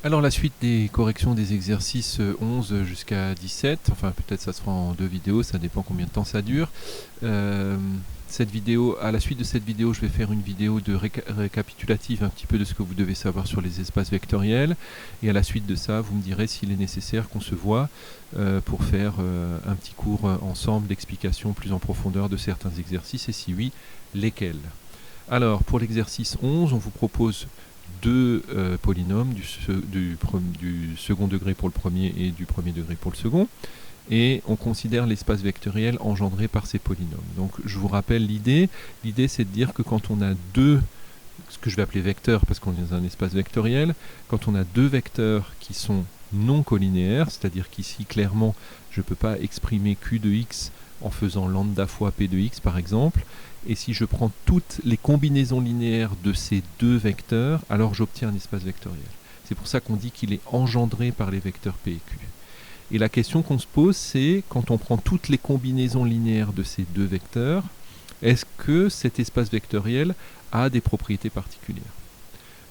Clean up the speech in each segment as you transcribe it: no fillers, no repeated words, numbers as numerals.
Alors la suite des corrections des exercices 11 jusqu'à 17, enfin peut-être ça se fera en 2 vidéos, ça dépend combien de temps ça dure. À la suite de cette vidéo, je vais faire une vidéo de récapitulative un petit peu de ce que vous devez savoir sur les espaces vectoriels. Et à la suite de ça, vous me direz s'il est nécessaire qu'on se voit pour faire un petit cours ensemble d'explication plus en profondeur de certains exercices, et si oui, lesquels. Alors pour l'exercice 11, on vous propose deux polynômes du second degré pour le premier et du premier degré pour le second, et on considère l'espace vectoriel engendré par ces polynômes. Donc je vous rappelle l'idée c'est de dire que quand on a deux, ce que je vais appeler vecteurs parce qu'on est dans un espace vectoriel, quand on a deux vecteurs qui sont non collinéaires, c'est-à-dire qu'ici clairement je ne peux pas exprimer q de x en faisant lambda fois p de x par exemple, et si je prends toutes les combinaisons linéaires de ces deux vecteurs, alors j'obtiens un espace vectoriel. C'est pour ça qu'on dit qu'il est engendré par les vecteurs p et q. Et la question qu'on se pose, c'est quand on prend toutes les combinaisons linéaires de ces deux vecteurs, est-ce que cet espace vectoriel a des propriétés particulières?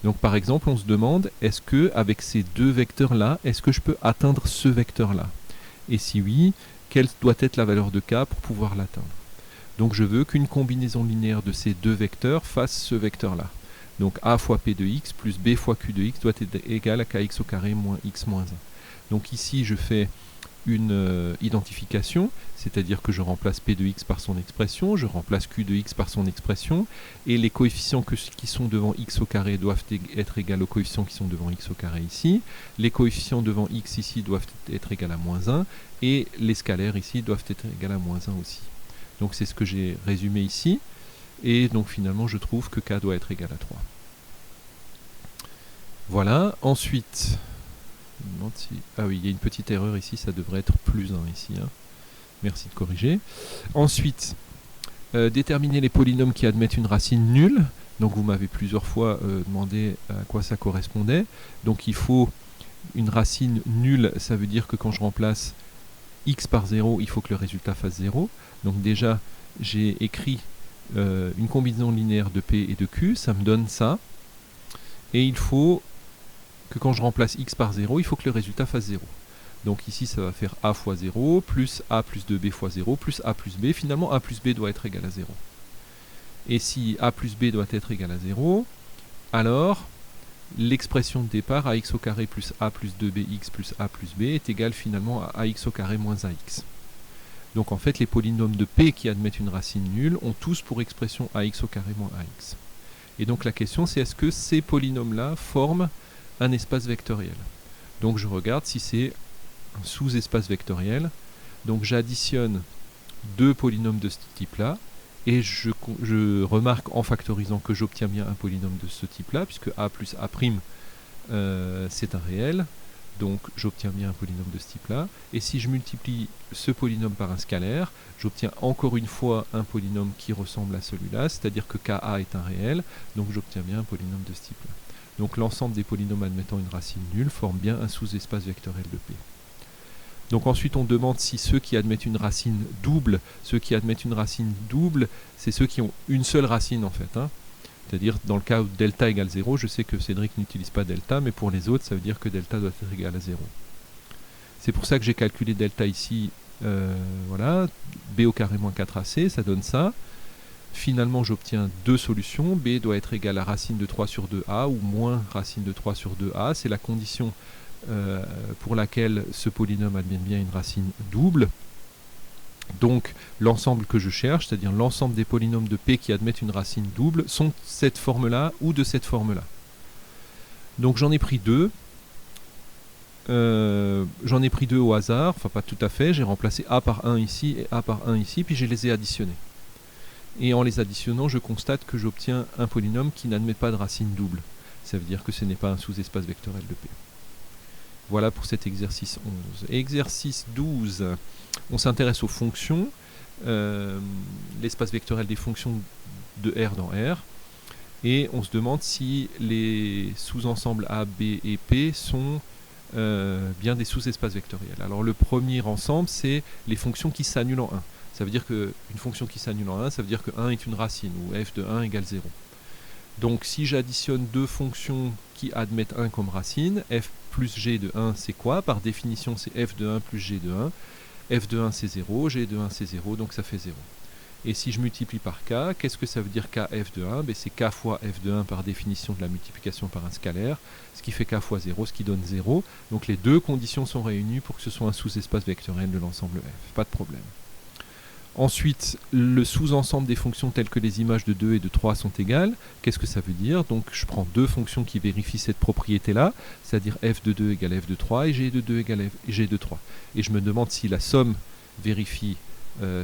Donc par exemple, on se demande, est-ce que avec ces deux vecteurs-là, est-ce que je peux atteindre ce vecteur-là? Et si oui, quelle doit être la valeur de k pour pouvoir l'atteindre? Donc je veux qu'une combinaison linéaire de ces deux vecteurs fasse ce vecteur-là. Donc a fois p de x plus b fois q de x doit être égal à kx au carré moins x moins 1. Donc ici je fais une identification, c'est-à-dire que je remplace p de x par son expression, je remplace q de x par son expression, et les coefficients qui sont devant x au carré doivent être égaux aux coefficients qui sont devant x au carré ici, les coefficients devant x ici doivent être égaux à moins 1, et les scalaires ici doivent être égaux à moins 1 aussi. Donc c'est ce que j'ai résumé ici, et donc finalement je trouve que k doit être égal à 3. Voilà, ensuite, ah oui, il y a une petite erreur ici, ça devrait être plus 1 ici. Hein. Merci de corriger. Ensuite, déterminer les polynômes qui admettent une racine nulle. Donc vous m'avez plusieurs fois demandé à quoi ça correspondait. Donc il faut une racine nulle, ça veut dire que quand je remplace x par 0, il faut que le résultat fasse 0. Donc déjà, j'ai écrit une combinaison linéaire de p et de q, ça me donne ça. Et il faut que quand je remplace x par 0, il faut que le résultat fasse 0. Donc ici, ça va faire a fois 0, plus a plus 2b fois 0, plus a plus b. Finalement, a plus b doit être égal à 0. Et si a plus b doit être égal à 0, alors l'expression de départ, ax au carré plus a plus 2bx plus a plus b, est égale finalement à ax au carré moins ax. Donc en fait, les polynômes de p qui admettent une racine nulle ont tous pour expression ax au carré moins ax. Et donc la question, c'est est-ce que ces polynômes-là forment un espace vectoriel? Donc je regarde si c'est un sous-espace vectoriel. Donc j'additionne deux polynômes de ce type-là, et je remarque en factorisant que j'obtiens bien un polynôme de ce type-là, puisque a plus a', c'est un réel. Donc j'obtiens bien un polynôme de ce type-là. Et si je multiplie ce polynôme par un scalaire, j'obtiens encore une fois un polynôme qui ressemble à celui-là, c'est-à-dire que ka est un réel, donc j'obtiens bien un polynôme de ce type-là. Donc l'ensemble des polynômes admettant une racine nulle forme bien un sous-espace vectoriel de P. Donc ensuite on demande si ceux qui admettent une racine double, c'est ceux qui ont une seule racine en fait. Hein. C'est-à-dire dans le cas où delta égale 0, je sais que Cédric n'utilise pas delta, mais pour les autres ça veut dire que delta doit être égal à 0. C'est pour ça que j'ai calculé delta ici, voilà, b au carré moins 4ac, ça donne ça. Finalement j'obtiens deux solutions, b doit être égal à racine de 3 sur 2a ou moins racine de 3 sur 2a, c'est la condition pour laquelle ce polynôme admet bien une racine double. Donc l'ensemble que je cherche, c'est-à-dire l'ensemble des polynômes de P qui admettent une racine double, sont de cette forme-là ou de cette forme-là. Donc j'en ai pris deux. J'en ai pris deux au hasard, enfin pas tout à fait, j'ai remplacé A par 1 ici et A par 1 ici, puis je les ai additionnés. Et en les additionnant, je constate que j'obtiens un polynôme qui n'admet pas de racine double. Ça veut dire que ce n'est pas un sous-espace vectoriel de P. Voilà pour cet exercice 11. Exercice 12, on s'intéresse aux fonctions, l'espace vectoriel des fonctions de R dans R, et on se demande si les sous-ensembles A, B et P sont bien des sous-espaces vectoriels. Alors le premier ensemble, c'est les fonctions qui s'annulent en 1. Ça veut dire qu'une fonction qui s'annule en 1, ça veut dire que 1 est une racine, ou f de 1 égale 0. Donc si j'additionne deux fonctions qui admettent 1 comme racine. F plus G de 1, c'est quoi? Par définition, c'est F de 1 plus G de 1. F de 1, c'est 0, G de 1, c'est 0, donc ça fait 0. Et si je multiplie par K, qu'est-ce que ça veut dire K F de 1? C'est K fois F de 1 par définition de la multiplication par un scalaire, ce qui fait K fois 0, ce qui donne 0. Donc les deux conditions sont réunies pour que ce soit un sous-espace vectoriel de l'ensemble F. Pas de problème. Ensuite, le sous-ensemble des fonctions telles que les images de 2 et de 3 sont égales. Qu'est-ce que ça veut dire? Donc je prends deux fonctions qui vérifient cette propriété-là, c'est-à-dire f de 2 égale f de 3 et g de 2 égale g de 3. Et je me demande si la somme vérifie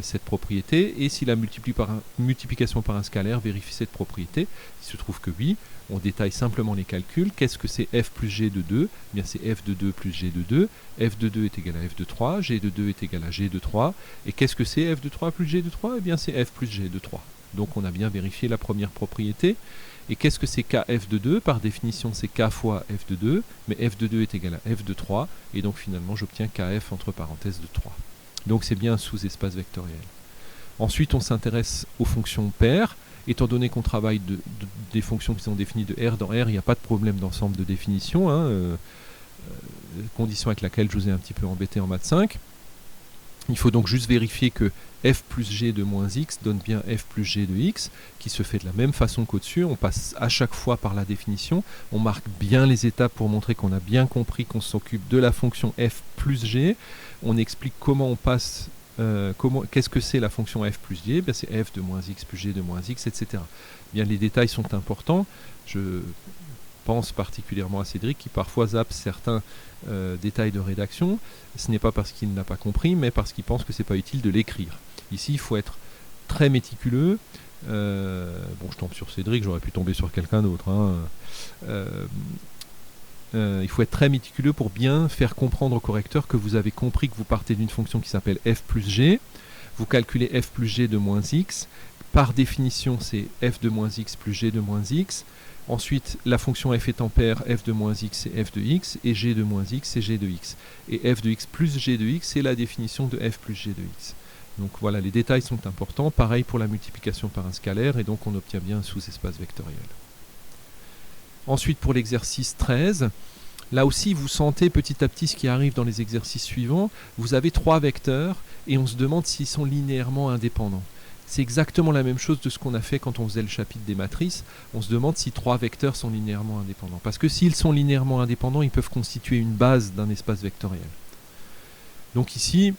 cette propriété et si la multiplication par un scalaire vérifie cette propriété. Il se trouve que oui. On détaille simplement les calculs. Qu'est-ce que c'est f plus g de 2? Eh bien c'est f de 2 plus g de 2. F de 2 est égal à f de 3. G de 2 est égal à g de 3. Et qu'est-ce que c'est f de 3 plus g de 3? Eh bien c'est f plus g de 3. Donc on a bien vérifié la première propriété. Et qu'est-ce que c'est kf de 2? Par définition c'est k fois f de 2. Mais f de 2 est égal à f de 3. Et donc finalement j'obtiens kf entre parenthèses de 3. Donc c'est bien un sous-espace vectoriel. Ensuite on s'intéresse aux fonctions paires. Étant donné qu'on travaille des fonctions qui sont définies de R dans R, il n'y a pas de problème d'ensemble de définition, condition avec laquelle je vous ai un petit peu embêté en maths 5. Il faut donc juste vérifier que f plus g de moins x donne bien f plus g de x, qui se fait de la même façon qu'au-dessus. On passe à chaque fois par la définition, on marque bien les étapes pour montrer qu'on a bien compris qu'on s'occupe de la fonction f plus g. On explique comment on passe... qu'est-ce que c'est la fonction f plus g? C'est f de moins x plus g de moins x, etc. Bien, les détails sont importants. Je pense particulièrement à Cédric qui parfois zappe certains détails de rédaction. Ce n'est pas parce qu'il n'a pas compris, mais parce qu'il pense que ce n'est pas utile de l'écrire. Ici, il faut être très méticuleux. Bon, je tombe sur Cédric, j'aurais pu tomber sur quelqu'un d'autre. Il faut être très méticuleux pour bien faire comprendre au correcteur que vous avez compris que vous partez d'une fonction qui s'appelle f plus g. Vous calculez f plus g de moins x. Par définition, c'est f de moins x plus g de moins x. Ensuite, la fonction f étant paire, f de moins x c'est f de x, et g de moins x c'est g de x. Et f de x plus g de x, c'est la définition de f plus g de x. Donc voilà, les détails sont importants. Pareil pour la multiplication par un scalaire, et donc on obtient bien un sous-espace vectoriel. Ensuite, pour l'exercice 13, là aussi, vous sentez petit à petit ce qui arrive dans les exercices suivants. Vous avez trois vecteurs, et on se demande s'ils sont linéairement indépendants. C'est exactement la même chose de ce qu'on a fait quand on faisait le chapitre des matrices. On se demande si trois vecteurs sont linéairement indépendants. Parce que s'ils sont linéairement indépendants, ils peuvent constituer une base d'un espace vectoriel. Donc ici,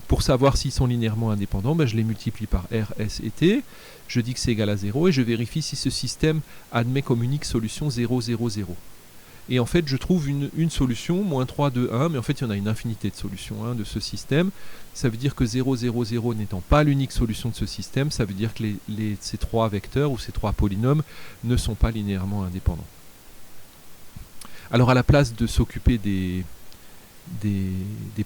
pour savoir s'ils sont linéairement indépendants, je les multiplie par R, S et T. Je dis que c'est égal à 0 et je vérifie si ce système admet comme unique solution 0, 0, 0. Et en fait, je trouve une solution, moins 3, 2, 1, mais en fait, il y en a une infinité de solutions de ce système. Ça veut dire que 0, 0, 0 n'étant pas l'unique solution de ce système, ça veut dire que ces trois vecteurs ou ces trois polynômes ne sont pas linéairement indépendants. Alors, à la place de s'occuper des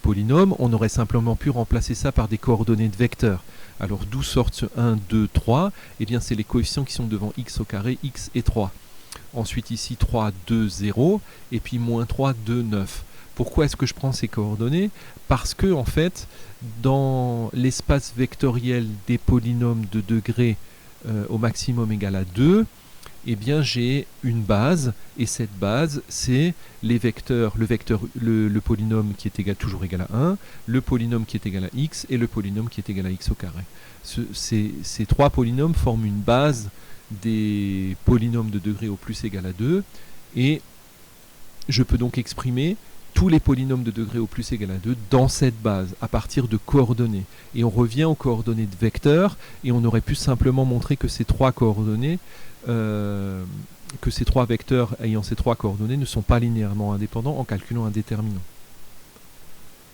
polynômes, on aurait simplement pu remplacer ça par des coordonnées de vecteurs. Alors, d'où sortent ce 1, 2, 3? Eh bien, c'est les coefficients qui sont devant x au carré, x et 3. Ensuite ici 3, 2, 0 et puis moins 3, 2, 9. Pourquoi est-ce que je prends ces coordonnées? Parce que en fait dans l'espace vectoriel des polynômes de degré au maximum égal à 2, eh bien j'ai une base et cette base c'est les vecteurs, le polynôme qui est toujours égal à 1, le polynôme qui est égal à x et le polynôme qui est égal à x au carré. Ces trois polynômes forment une base des polynômes de degré au plus égal à 2 et je peux donc exprimer tous les polynômes de degré au plus égal à 2 dans cette base à partir de coordonnées et on revient aux coordonnées de vecteurs et on aurait pu simplement montrer que ces trois coordonnées que ces trois vecteurs ayant ces trois coordonnées ne sont pas linéairement indépendants en calculant un déterminant.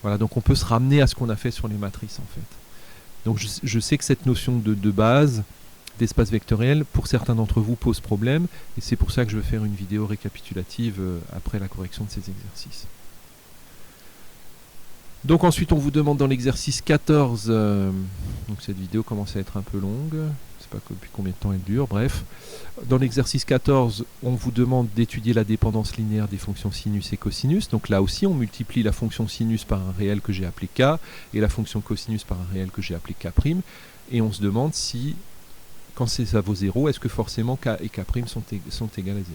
Voilà, donc on peut se ramener à ce qu'on a fait sur les matrices en fait. Donc je sais que cette notion de base d'espace vectoriel, pour certains d'entre vous, pose problème, et c'est pour ça que je vais faire une vidéo récapitulative après la correction de ces exercices. Donc ensuite, on vous demande dans l'exercice 14, donc cette vidéo commence à être un peu longue, je ne sais pas depuis combien de temps elle dure, bref. Dans l'exercice 14, on vous demande d'étudier la dépendance linéaire des fonctions sinus et cosinus, donc là aussi, on multiplie la fonction sinus par un réel que j'ai appelé k, et la fonction cosinus par un réel que j'ai appelé k', et on se demande si quand ça vaut 0, est-ce que forcément k et k' sont égales à 0?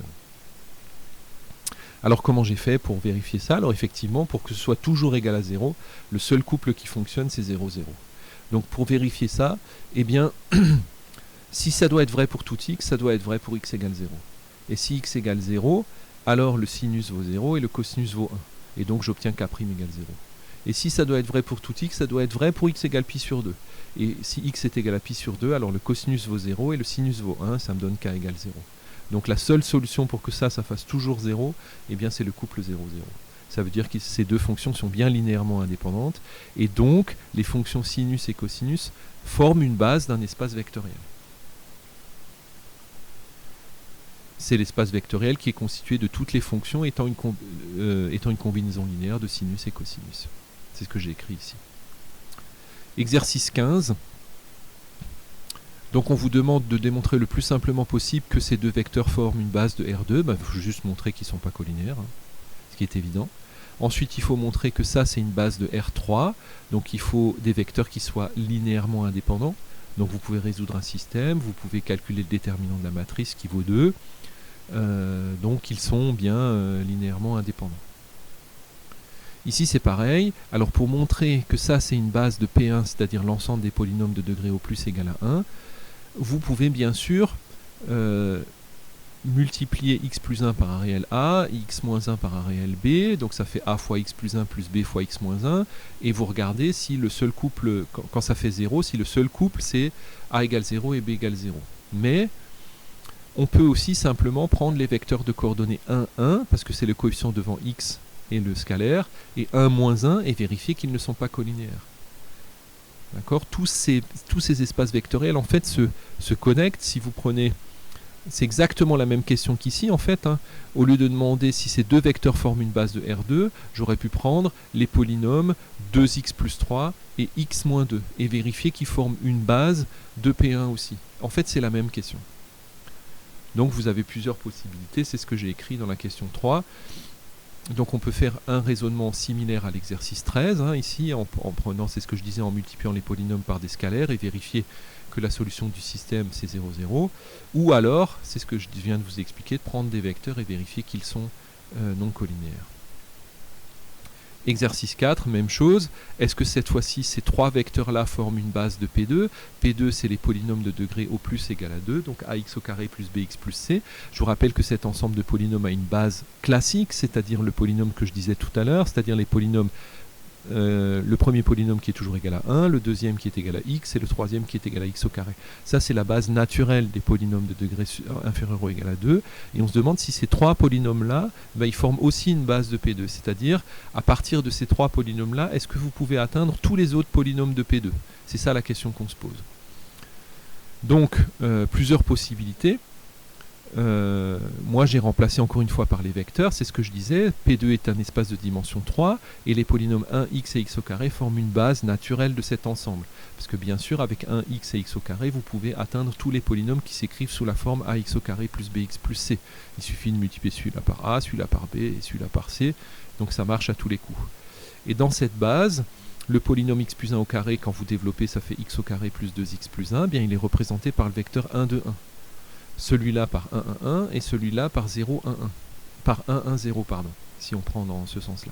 Alors comment j'ai fait pour vérifier ça? Alors effectivement, pour que ce soit toujours égal à 0, le seul couple qui fonctionne, c'est 0, 0. Donc pour vérifier ça, eh bien, si ça doit être vrai pour tout x, ça doit être vrai pour x égale 0. Et si x égale 0, alors le sinus vaut 0 et le cosinus vaut 1. Et donc j'obtiens k' égale 0. Et si ça doit être vrai pour tout x, ça doit être vrai pour x égale pi sur 2. Et si x est égal à pi sur 2, alors le cosinus vaut 0 et le sinus vaut 1, ça me donne k égale 0. Donc la seule solution pour que ça fasse toujours 0, eh bien c'est le couple 0, 0. Ça veut dire que ces deux fonctions sont bien linéairement indépendantes, et donc les fonctions sinus et cosinus forment une base d'un espace vectoriel. C'est l'espace vectoriel qui est constitué de toutes les fonctions étant une combinaison linéaire de sinus et cosinus. C'est ce que j'ai écrit ici. Exercice 15. Donc on vous demande de démontrer le plus simplement possible que ces deux vecteurs forment une base de R2. Il faut juste montrer qu'ils ne sont pas collinaires, ce qui est évident. Ensuite, il faut montrer que ça, c'est une base de R3. Donc il faut des vecteurs qui soient linéairement indépendants. Donc vous pouvez résoudre un système, vous pouvez calculer le déterminant de la matrice qui vaut 2. Donc ils sont bien linéairement indépendants. Ici c'est pareil. Alors pour montrer que ça c'est une base de P1, c'est-à-dire l'ensemble des polynômes de degré au plus égal à 1, vous pouvez bien sûr multiplier x plus 1 par un réel A, x moins 1 par un réel B, donc ça fait A fois x plus 1 plus B fois x moins 1, et vous regardez si le seul couple, quand ça fait 0, si le seul couple c'est A égale 0 et B égale 0. Mais on peut aussi simplement prendre les vecteurs de coordonnées 1, 1, parce que c'est le coefficient devant x et le scalaire, et 1 moins 1, et vérifier qu'ils ne sont pas collinéaires. D'accord ? Tous ces espaces vectoriels, en fait, se connectent. Si vous prenez... C'est exactement la même question qu'ici, en fait. Au lieu de demander si ces deux vecteurs forment une base de R2, j'aurais pu prendre les polynômes 2x plus 3 et x moins 2, et vérifier qu'ils forment une base de P1 aussi. En fait, c'est la même question. Donc vous avez plusieurs possibilités, c'est ce que j'ai écrit dans la question 3. Donc on peut faire un raisonnement similaire à l'exercice 13, ici, en prenant, c'est ce que je disais, en multipliant les polynômes par des scalaires et vérifier que la solution du système c'est 0, 0. Ou alors, c'est ce que je viens de vous expliquer, de prendre des vecteurs et vérifier qu'ils sont non collinéaires. Exercice 4, même chose. Est-ce que cette fois-ci, ces trois vecteurs-là forment une base de P2 ? P2, c'est les polynômes de degré au plus égal à 2, donc ax au carré plus bx plus c. Je vous rappelle que cet ensemble de polynômes a une base classique, c'est-à-dire le polynôme que je disais tout à l'heure, c'est-à-dire les polynômes, le premier polynôme qui est toujours égal à 1, le deuxième qui est égal à x, et le troisième qui est égal à x au carré. Ça, c'est la base naturelle des polynômes de degré inférieur ou égal à 2. Et on se demande si ces trois polynômes-là, ils forment aussi une base de P2. C'est-à-dire, à partir de ces trois polynômes-là, est-ce que vous pouvez atteindre tous les autres polynômes de P2 ? C'est ça la question qu'on se pose. Donc, plusieurs possibilités. Moi j'ai remplacé encore une fois par les vecteurs, c'est ce que je disais, P2 est un espace de dimension 3 et les polynômes 1x et x au carré forment une base naturelle de cet ensemble. Parce que bien sûr avec 1x et x au carré vous pouvez atteindre tous les polynômes qui s'écrivent sous la forme ax au carré plus bx plus c. Il suffit de multiplier celui-là par a, celui-là par b et celui-là par c, donc ça marche à tous les coups. Et dans cette base, le polynôme x plus 1 au carré, quand vous développez ça fait x au carré plus 2x plus 1, bien il est représenté par le vecteur 1, 2, 1. Celui-là par 1, 1, 1 et celui-là par 0, 1, 1. Par 1, 1, 0, pardon, si on prend dans ce sens-là.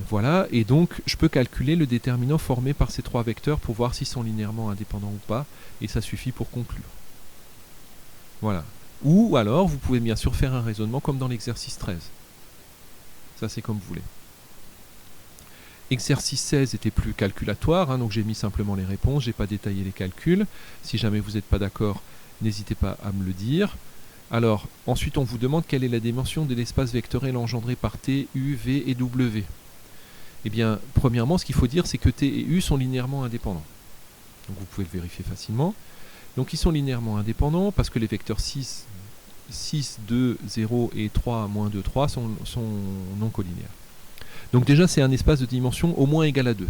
Voilà, et donc je peux calculer le déterminant formé par ces trois vecteurs pour voir s'ils sont linéairement indépendants ou pas, et ça suffit pour conclure. Voilà. Ou alors, vous pouvez bien sûr faire un raisonnement comme dans l'exercice 13. Ça, c'est comme vous voulez. Exercice 16 était plus calculatoire, donc j'ai mis simplement les réponses, je n'ai pas détaillé les calculs. Si jamais vous n'êtes pas d'accord, n'hésitez pas à me le dire. Alors, ensuite on vous demande quelle est la dimension de l'espace vectoriel engendré par T, U, V et W. Eh bien, premièrement, ce qu'il faut dire, c'est que T et U sont linéairement indépendants. Donc vous pouvez le vérifier facilement. Donc ils sont linéairement indépendants parce que les vecteurs 6, 2, 0 et 3, moins 2, 3 sont non collinéaires. Donc déjà, c'est un espace de dimension au moins égale à 2.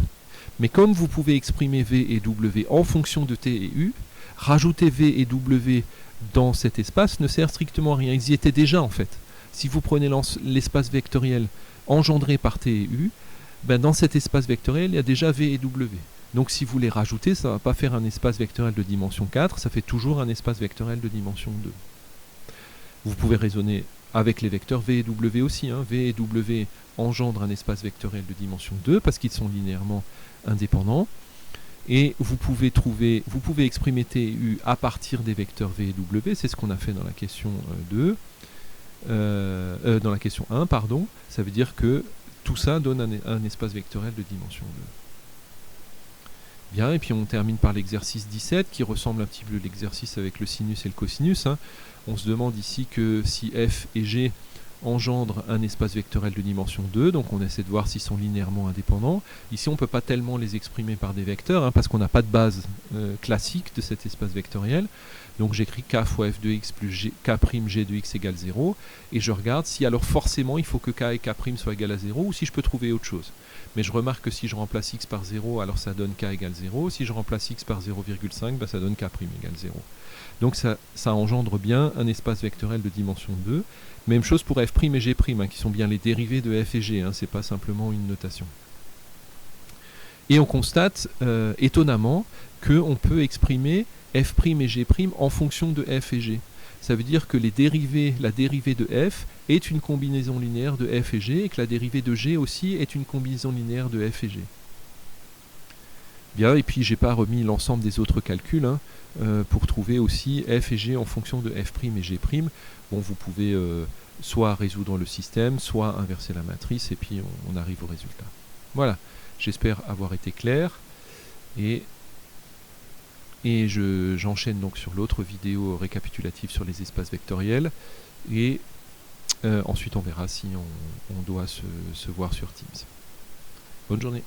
Mais comme vous pouvez exprimer V et W en fonction de T et U, rajouter V et W dans cet espace ne sert strictement à rien. Ils y étaient déjà en fait. Si vous prenez l'espace vectoriel engendré par T et U, dans cet espace vectoriel, il y a déjà V et W. Donc si vous les rajoutez, ça ne va pas faire un espace vectoriel de dimension 4, ça fait toujours un espace vectoriel de dimension 2. Vous pouvez raisonner avec les vecteurs V et W aussi. V et W engendrent un espace vectoriel de dimension 2 parce qu'ils sont linéairement indépendants. Et vous pouvez exprimer TU à partir des vecteurs V et W, c'est ce qu'on a fait dans la question 2, dans la question 1, pardon. Ça veut dire que tout ça donne un espace vectoriel de dimension 2. Bien, et puis on termine par l'exercice 17 qui ressemble un petit peu à l'exercice avec le sinus et le cosinus. On se demande ici que si f et g engendrent un espace vectoriel de dimension 2, donc on essaie de voir s'ils sont linéairement indépendants. Ici on ne peut pas tellement les exprimer par des vecteurs, parce qu'on n'a pas de base classique de cet espace vectoriel. Donc j'écris k fois f de x plus k'g de x égale 0, et je regarde si alors forcément il faut que k et k' soient égal à 0, ou si je peux trouver autre chose. Mais je remarque que si je remplace x par 0, alors ça donne k égale 0, si je remplace x par 0,5, ça donne k' égale 0. Donc ça engendre bien un espace vectoriel de dimension 2. Même chose pour f' et g', qui sont bien les dérivés de f et g, c'est pas simplement une notation. Et on constate, étonnamment, qu'on peut exprimer f' et g' en fonction de f et g. Ça veut dire que la dérivée de f est une combinaison linéaire de f et g, et que la dérivée de g aussi est une combinaison linéaire de f et g. Bien, et puis j'ai pas remis l'ensemble des autres calculs pour trouver aussi f et g en fonction de f' et g'. Bon, vous pouvez soit résoudre le système, soit inverser la matrice, et puis on arrive au résultat. Voilà, j'espère avoir été clair, et j'enchaîne donc sur l'autre vidéo récapitulative sur les espaces vectoriels, et ensuite on verra si on doit se voir sur Teams. Bonne journée.